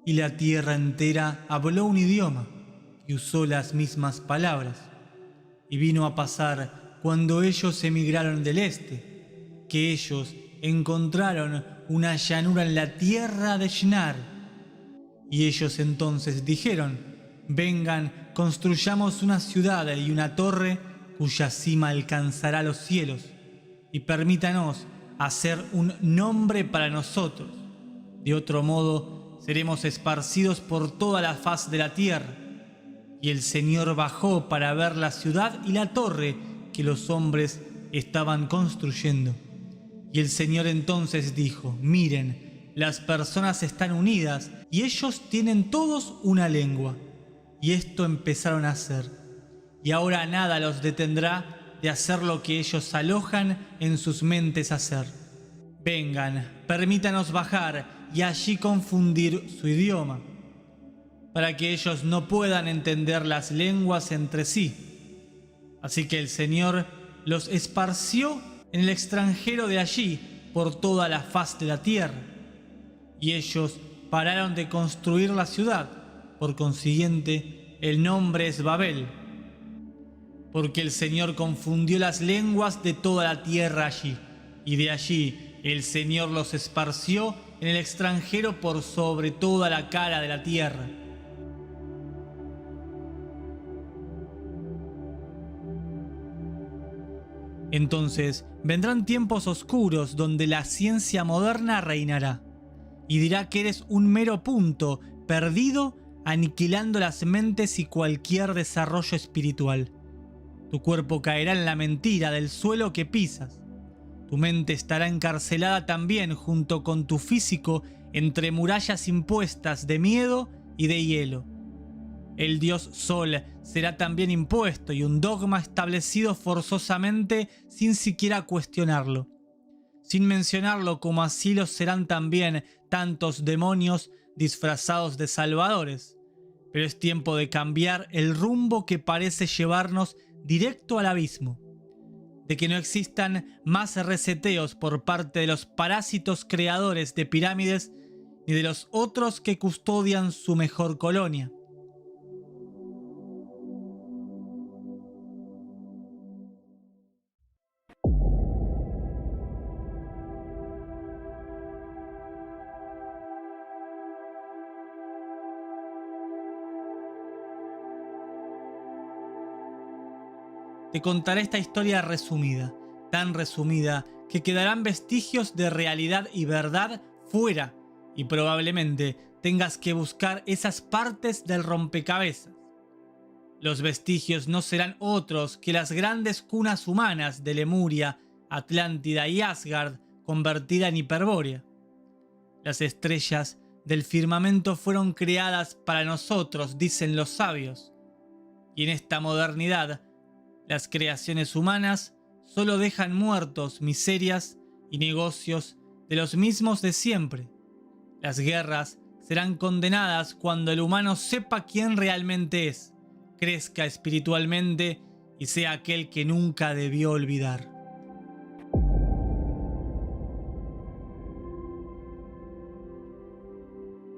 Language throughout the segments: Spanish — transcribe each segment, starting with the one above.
Y la tierra entera habló un idioma y usó las mismas palabras. Y vino a pasar cuando ellos emigraron del este, que ellos encontraron una llanura en la tierra de Shinar. Y ellos entonces dijeron: vengan, construyamos una ciudad y una torre cuya cima alcanzará los cielos, y permítanos hacer un nombre para nosotros. De otro modo, seremos esparcidos por toda la faz de la tierra. Y el Señor bajó para ver la ciudad y la torre que los hombres estaban construyendo. Y el Señor entonces dijo: miren, las personas están unidas y ellos tienen todos una lengua. Y esto empezaron a hacer. Y ahora nada los detendrá de hacer lo que ellos alojan en sus mentes hacer. Vengan, permítanos bajar y allí confundir su idioma, para que ellos no puedan entender las lenguas entre sí. Así que el Señor los esparció en el extranjero de allí por toda la faz de la tierra. Y ellos pararon de construir la ciudad. Por consiguiente, el nombre es Babel, porque el Señor confundió las lenguas de toda la tierra allí. Y de allí el Señor los esparció en el extranjero por sobre toda la cara de la tierra. Entonces vendrán tiempos oscuros donde la ciencia moderna reinará y dirá que eres un mero punto perdido, aniquilando las mentes y cualquier desarrollo espiritual. Tu cuerpo caerá en la mentira del suelo que pisas. Tu mente estará encarcelada también junto con tu físico entre murallas impuestas de miedo y de hielo. El dios Sol será también impuesto y un dogma establecido forzosamente sin siquiera cuestionarlo. Sin mencionarlo, como así lo serán también tantos demonios disfrazados de salvadores. Pero es tiempo de cambiar el rumbo que parece llevarnos directo al abismo. De que no existan más reseteos por parte de los parásitos creadores de pirámides ni de los otros que custodian su mejor colonia. Te contaré esta historia resumida, tan resumida que quedarán vestigios de realidad y verdad fuera, y probablemente tengas que buscar esas partes del rompecabezas. Los vestigios no serán otros que las grandes cunas humanas de Lemuria, Atlántida y Asgard convertida en Hiperbórea. Las estrellas del firmamento fueron creadas para nosotros, dicen los sabios. Y en esta modernidad, las creaciones humanas solo dejan muertos miserias y negocios de los mismos de siempre. Las guerras serán condenadas cuando el humano sepa quién realmente es, crezca espiritualmente y sea aquel que nunca debió olvidar.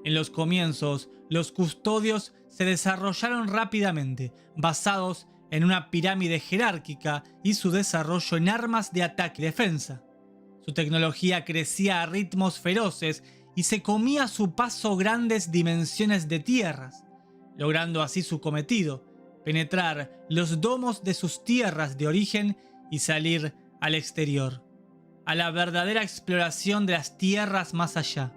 En los comienzos, los custodios se desarrollaron rápidamente, basados en una pirámide jerárquica y su desarrollo en armas de ataque y defensa. Su tecnología crecía a ritmos feroces y se comía a su paso grandes dimensiones de tierras, logrando así su cometido: penetrar los domos de sus tierras de origen y salir al exterior, a la verdadera exploración de las tierras más allá.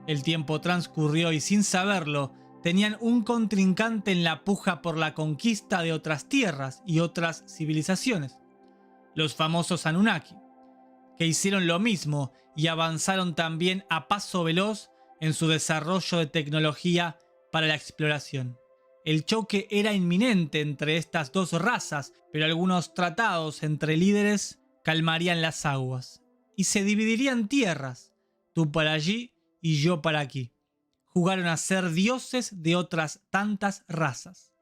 El tiempo transcurrió y, sin saberlo, tenían un contrincante en la puja por la conquista de otras tierras y otras civilizaciones, los famosos Anunnaki, que hicieron lo mismo y avanzaron también a paso veloz en su desarrollo de tecnología para la exploración. El choque era inminente entre estas dos razas, pero algunos tratados entre líderes calmarían las aguas y se dividirían tierras, tú para allí y yo para aquí. Jugaron a ser dioses de otras tantas razas.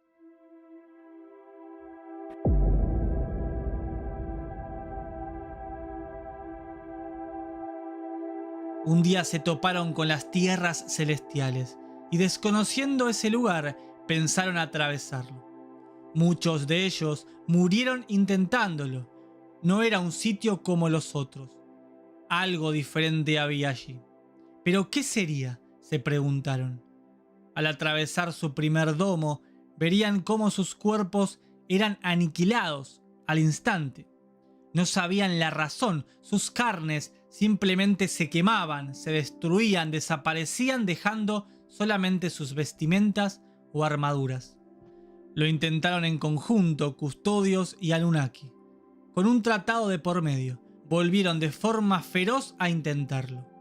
Un día se toparon con las tierras celestiales y, desconociendo ese lugar, pensaron atravesarlo. Muchos de ellos murieron intentándolo. No era un sitio como los otros. Algo diferente había allí. ¿Pero qué sería?, se preguntaron. Al atravesar su primer domo, verían cómo sus cuerpos eran aniquilados al instante. No sabían la razón, sus carnes simplemente se quemaban, se destruían, desaparecían, dejando solamente sus vestimentas o armaduras. Lo intentaron en conjunto, custodios y Anunnaki. Con un tratado de por medio, volvieron de forma feroz a intentarlo.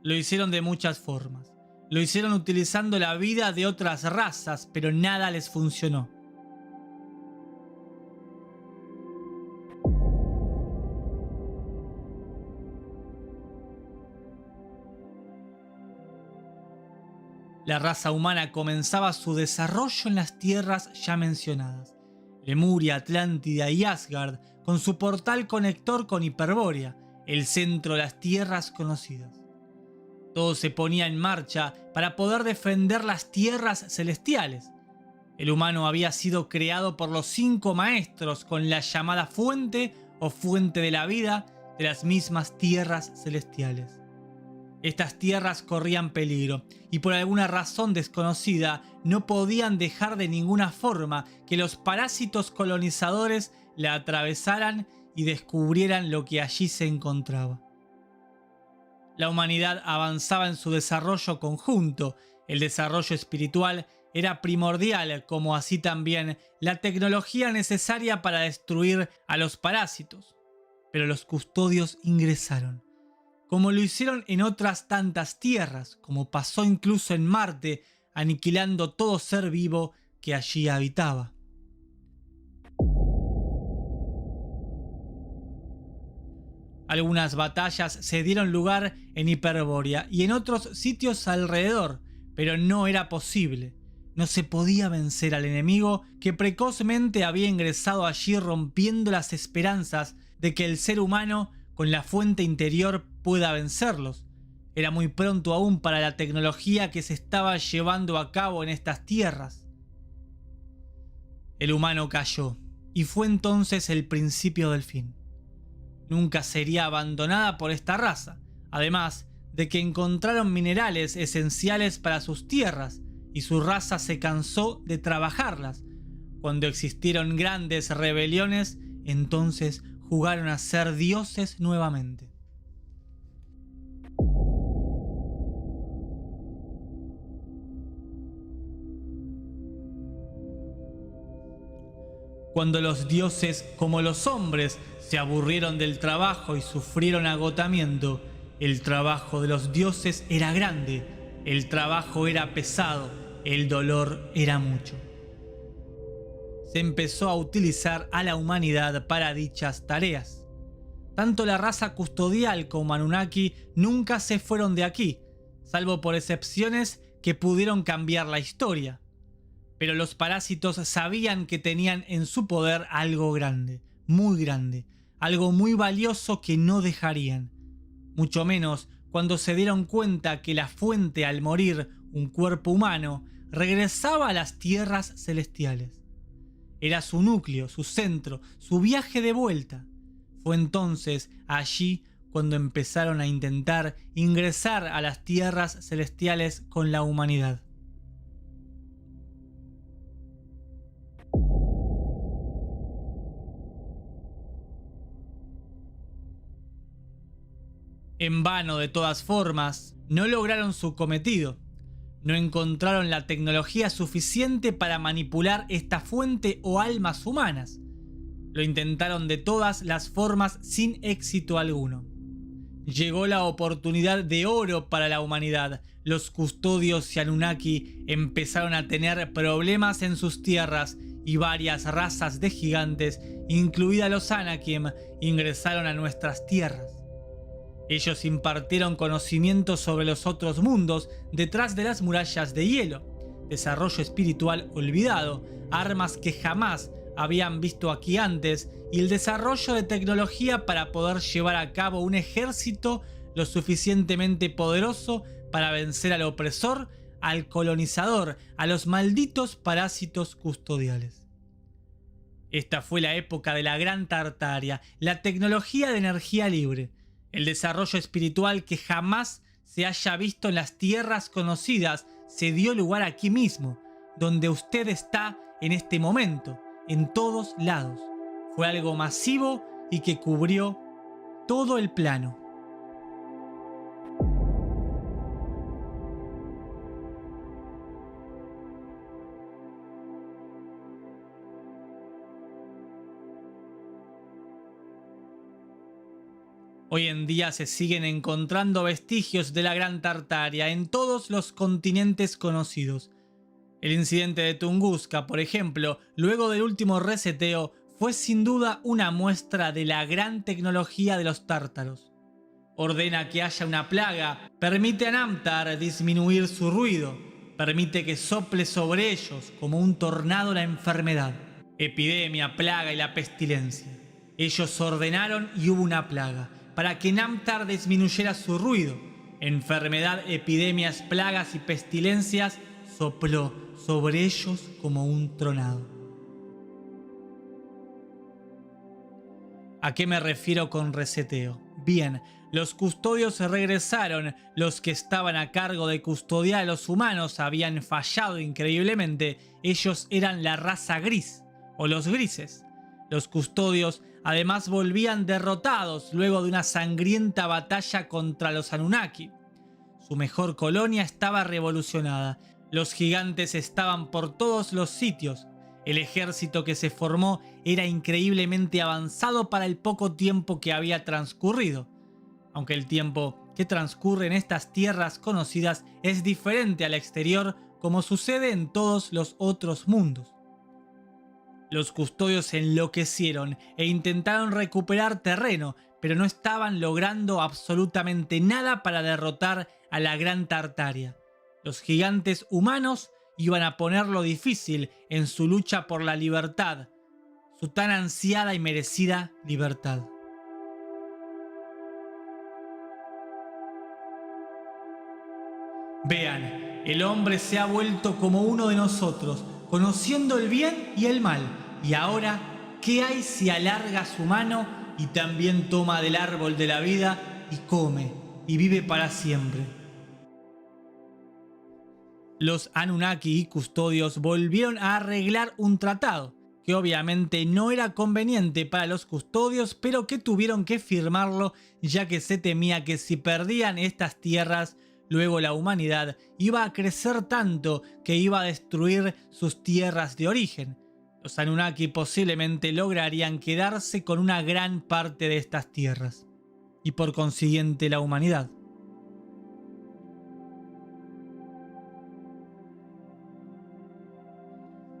Lo hicieron de muchas formas. Lo hicieron utilizando la vida de otras razas, pero nada les funcionó. La raza humana comenzaba su desarrollo en las tierras ya mencionadas: Lemuria, Atlántida y Asgard, con su portal conector con Hiperbórea, el centro de las tierras conocidas. Todo se ponía en marcha para poder defender las tierras celestiales. El humano había sido creado por los 5 maestros con la llamada fuente o fuente de la vida de las mismas tierras celestiales. Estas tierras corrían peligro y, por alguna razón desconocida, no podían dejar de ninguna forma que los parásitos colonizadores la atravesaran y descubrieran lo que allí se encontraba. La humanidad avanzaba en su desarrollo conjunto. El desarrollo espiritual era primordial, como así también la tecnología necesaria para destruir a los parásitos. Pero los custodios ingresaron, como lo hicieron en otras tantas tierras, como pasó incluso en Marte, aniquilando todo ser vivo que allí habitaba. Algunas batallas se dieron lugar en Hiperbórea y en otros sitios alrededor, pero no era posible. No se podía vencer al enemigo que precozmente había ingresado allí, rompiendo las esperanzas de que el ser humano con la fuente interior pueda vencerlos. Era muy pronto aún para la tecnología que se estaba llevando a cabo en estas tierras. El humano cayó, y fue entonces el principio del fin. Nunca sería abandonada por esta raza, además de que encontraron minerales esenciales para sus tierras, y su raza se cansó de trabajarlas. Cuando existieron grandes rebeliones, entonces jugaron a ser dioses nuevamente. Cuando los dioses, como los hombres, se aburrieron del trabajo y sufrieron agotamiento, el trabajo de los dioses era grande, el trabajo era pesado, el dolor era mucho. Se empezó a utilizar a la humanidad para dichas tareas. Tanto la raza custodial como Anunnaki nunca se fueron de aquí, salvo por excepciones que pudieron cambiar la historia. Pero los parásitos sabían que tenían en su poder algo grande, muy grande, algo muy valioso que no dejarían. Mucho menos cuando se dieron cuenta que la fuente, al morir un cuerpo humano, regresaba a las tierras celestiales. Era su núcleo, su centro, su viaje de vuelta. Fue entonces allí cuando empezaron a intentar ingresar a las tierras celestiales con la humanidad. En vano, de todas formas, no lograron su cometido. No encontraron la tecnología suficiente para manipular esta fuente o almas humanas. Lo intentaron de todas las formas sin éxito alguno. Llegó la oportunidad de oro para la humanidad. Los custodios y Anunnaki empezaron a tener problemas en sus tierras y varias razas de gigantes, incluida los Anakim, ingresaron a nuestras tierras. Ellos impartieron conocimiento sobre los otros mundos detrás de las murallas de hielo, desarrollo espiritual olvidado, armas que jamás habían visto aquí antes y el desarrollo de tecnología para poder llevar a cabo un ejército lo suficientemente poderoso para vencer al opresor, al colonizador, a los malditos parásitos custodiales. Esta fue la época de la Gran Tartaria, la tecnología de energía libre, el desarrollo espiritual que jamás se haya visto en las tierras conocidas se dio lugar aquí mismo, donde usted está en este momento, en todos lados. Fue algo masivo y que cubrió todo el plano. Hoy en día se siguen encontrando vestigios de la Gran Tartaria en todos los continentes conocidos. El incidente de Tunguska, por ejemplo, luego del último reseteo, fue sin duda una muestra de la gran tecnología de los tártaros. Ordena que haya una plaga, permite a Namtar disminuir su ruido, permite que sople sobre ellos como un tornado la enfermedad, epidemia, plaga y la pestilencia. Ellos ordenaron y hubo una plaga, para que Namtar disminuyera su ruido. Enfermedad, epidemias, plagas y pestilencias sopló sobre ellos como un tronado. ¿A qué me refiero con reseteo? Bien, los custodios regresaron, los que estaban a cargo de custodiar a los humanos habían fallado increíblemente, ellos eran la raza gris, o los grises. Los custodios además volvían derrotados luego de una sangrienta batalla contra los Anunnaki. Su mejor colonia estaba revolucionada, los gigantes estaban por todos los sitios. El ejército que se formó era increíblemente avanzado para el poco tiempo que había transcurrido. Aunque el tiempo que transcurre en estas tierras conocidas es diferente al exterior, como sucede en todos los otros mundos. Los custodios enloquecieron e intentaron recuperar terreno, pero no estaban logrando absolutamente nada para derrotar a la Gran Tartaria. Los gigantes humanos iban a ponerlo difícil en su lucha por la libertad, su tan ansiada y merecida libertad. Vean, el hombre se ha vuelto como uno de nosotros, conociendo el bien y el mal. Y ahora, ¿qué hay si alarga su mano y también toma del árbol de la vida y come y vive para siempre? Los Anunnaki y custodios volvieron a arreglar un tratado, que obviamente no era conveniente para los custodios, pero que tuvieron que firmarlo ya que se temía que si perdían estas tierras, luego la humanidad iba a crecer tanto que iba a destruir sus tierras de origen. Los Anunnaki posiblemente lograrían quedarse con una gran parte de estas tierras, y por consiguiente la humanidad.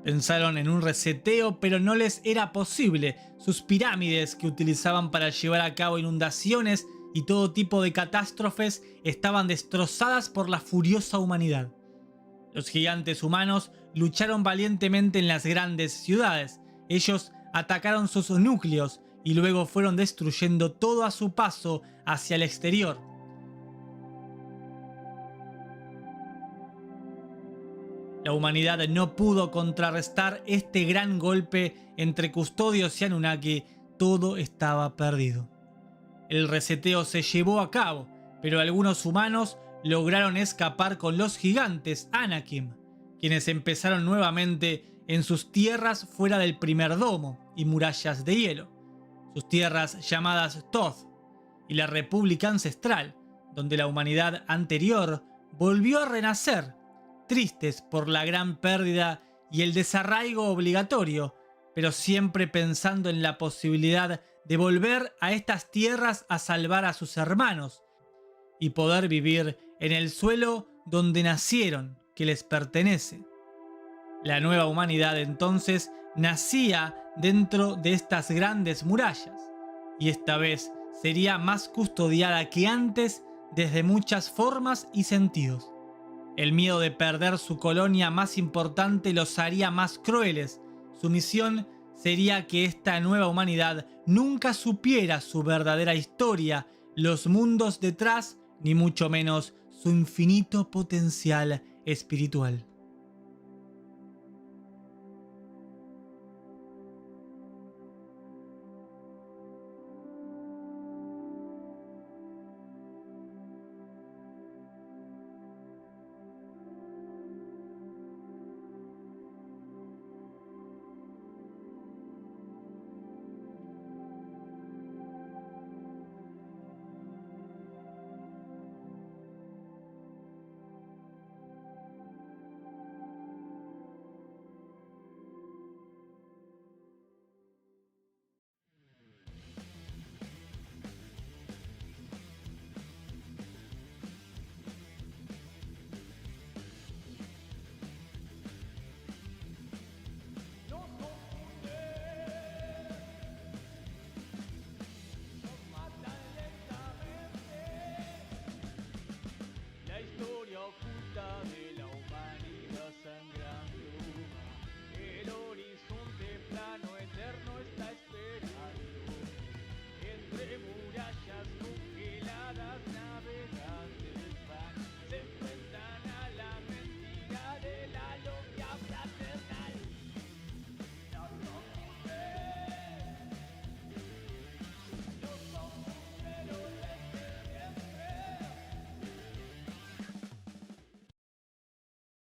Pensaron en un reseteo, pero no les era posible. Sus pirámides, que utilizaban para llevar a cabo inundaciones y todo tipo de catástrofes, estaban destrozadas por la furiosa humanidad. Los gigantes humanos lucharon valientemente en las grandes ciudades. Ellos atacaron sus núcleos y luego fueron destruyendo todo a su paso hacia el exterior. La humanidad no pudo contrarrestar este gran golpe entre custodios y Anunnaki. Todo estaba perdido. El reseteo se llevó a cabo, pero algunos humanos lograron escapar con los gigantes Anakim, quienes empezaron nuevamente en sus tierras fuera del primer domo y murallas de hielo, sus tierras llamadas Thoth, y la República Ancestral, donde la humanidad anterior volvió a renacer, tristes por la gran pérdida y el desarraigo obligatorio, pero siempre pensando en la posibilidad de volver a estas tierras a salvar a sus hermanos y poder vivir en el suelo donde nacieron, que les pertenece. La nueva humanidad entonces nacía dentro de estas grandes murallas, y esta vez sería más custodiada que antes desde muchas formas y sentidos. El miedo de perder su colonia más importante los haría más crueles. Su misión sería que esta nueva humanidad nunca supiera su verdadera historia, los mundos detrás, ni mucho menos su infinito potencial espiritual.